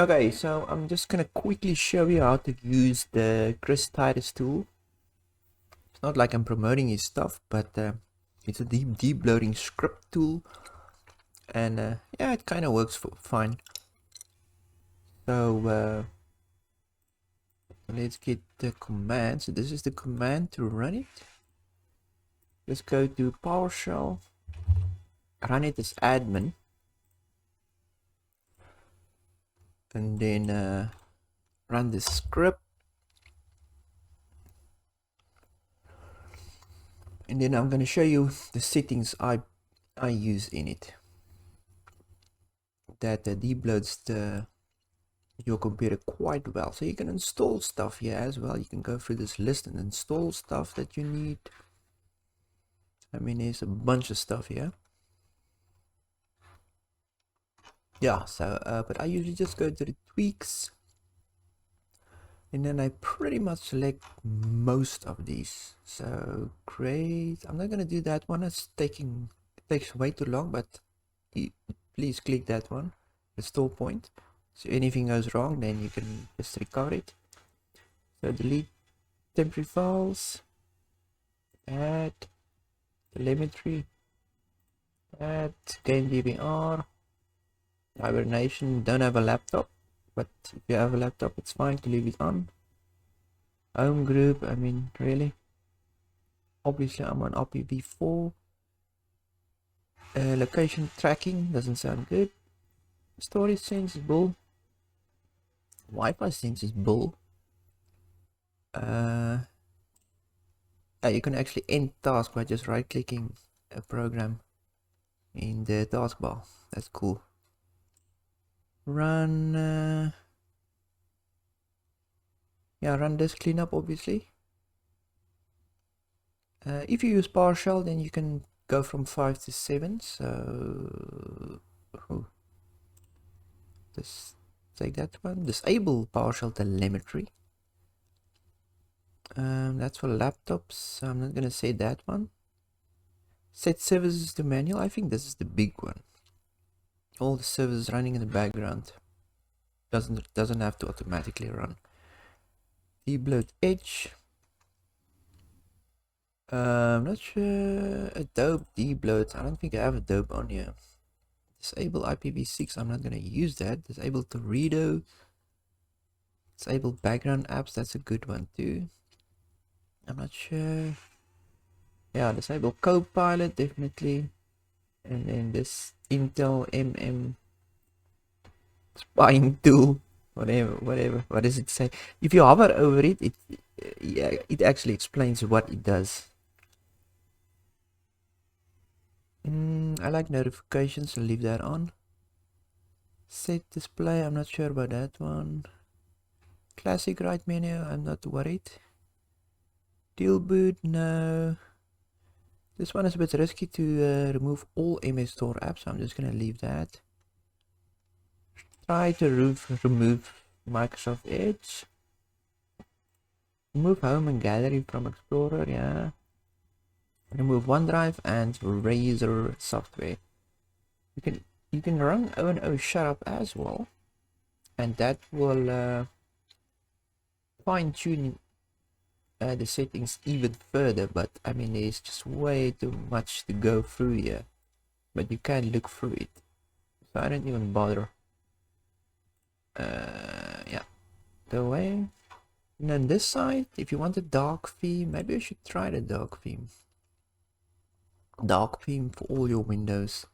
Okay, so I'm just gonna quickly show you how to use the Titus tool. It's not like I'm promoting his stuff, but it's a debloating script tool, and yeah, it kind of works fine. So let's get the command. So this is the command to run it. Let's go to PowerShell, run it as admin, and then run the script. And then I'm going to show you the settings I use in it that debloats your computer quite well. So you can install stuff here as well. You can go through this list and install stuff that you need. I mean, there's a bunch of stuff here. Yeah, so but I usually just go to the tweaks, and then I pretty much select most of these. So great, I'm not gonna do that one. It takes way too long, but please click that one, restore point. So anything goes wrong, then you can just recover it. So delete temporary files, add telemetry, add game DVR, hibernation. Don't have a laptop, but if you have a laptop, it's fine to leave it on. Home group, I mean, really? Obviously, I'm on IPv4. Location tracking doesn't sound good. Storage sense is bull. Wi-Fi sense is bull. You can actually end task by just right-clicking a program in the taskbar. That's cool. Run. Yeah, run this cleanup, obviously. If you use PowerShell, then you can go from 5 to 7. So just take that one. Disable PowerShell telemetry. That's for laptops. So I'm not gonna say that one. Set services to manual. I think this is the big one. All the services running in the background doesn't have to automatically run. Debloat edge. I'm not sure. Adobe debloat. I don't think I have Adobe on here. Disable IPv6. I'm not gonna use that. Disable Torpedo. Disable background apps. That's a good one too. I'm not sure. Yeah, disable Copilot definitely. And then this Intel MM spying tool. Whatever. What does it say? If you hover over it, it actually explains what it does. I like notifications, so leave that on. Set display, I'm not sure about that one. Classic right menu, I'm not worried. Deal boot, no. This one is a bit risky to remove all MS Store apps, so I'm just gonna leave that. Try to remove Microsoft Edge. Remove Home and Gallery from Explorer, yeah. Remove OneDrive and Razor software. You can run O&O Shut as well, and that will fine tune the settings even further. But I mean, there's just way too much to go through here, but you can look through it, so I don't even bother. Yeah, the way. And then this side, if you want a dark theme, maybe I should try the dark theme. Dark theme for all your windows.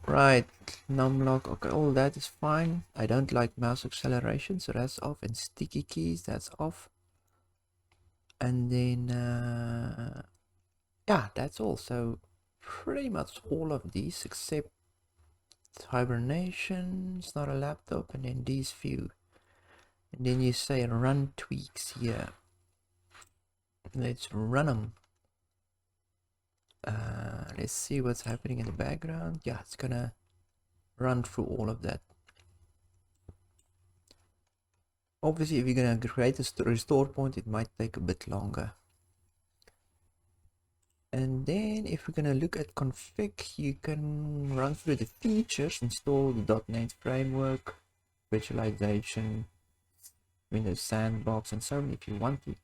Right, numlock, okay, all that is fine. I don't like mouse acceleration, so that's off. And sticky keys, that's off. And then yeah, that's all. So pretty much all of these except hibernation. It's not a laptop. And then these few, and then you say run tweaks here. Let's run them. Let's see what's happening in the background. Yeah, it's gonna run through all of that. Obviously, if you're gonna create a restore point, it might take a bit longer. And then if we're gonna look at config, you can run through the features, install the .NET framework, virtualization, Windows Sandbox, and so on if you want to.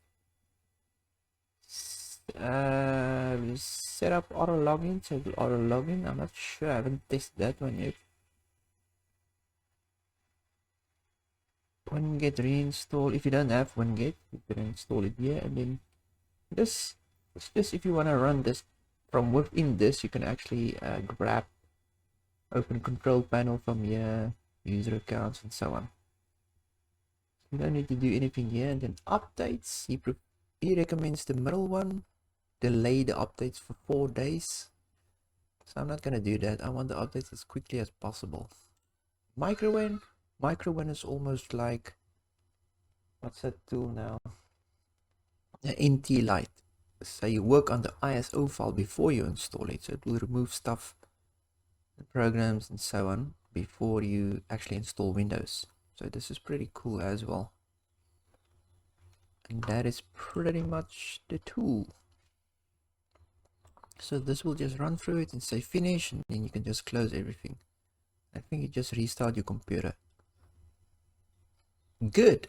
Set up auto login, so the auto login, I'm not sure, I haven't tested that one yet. WinGet reinstall, if you don't have WinGet, you can install it here, and then this is just if you want to run this from within this, you can actually grab open control panel from here, user accounts, and so on. You don't need to do anything here. And then updates, he recommends the middle one, delay the updates for 4 days. So I'm not gonna do that. I want the updates as quickly as possible. Microwin is almost like, what's that tool now? NT Lite. So you work on the ISO file before you install it, so it will remove stuff, the programs and so on, before you actually install Windows. So this is pretty cool as well. And that is pretty much the tool. So this will just run through it and say finish, and then you can just close everything. I think you just restart your computer. Good.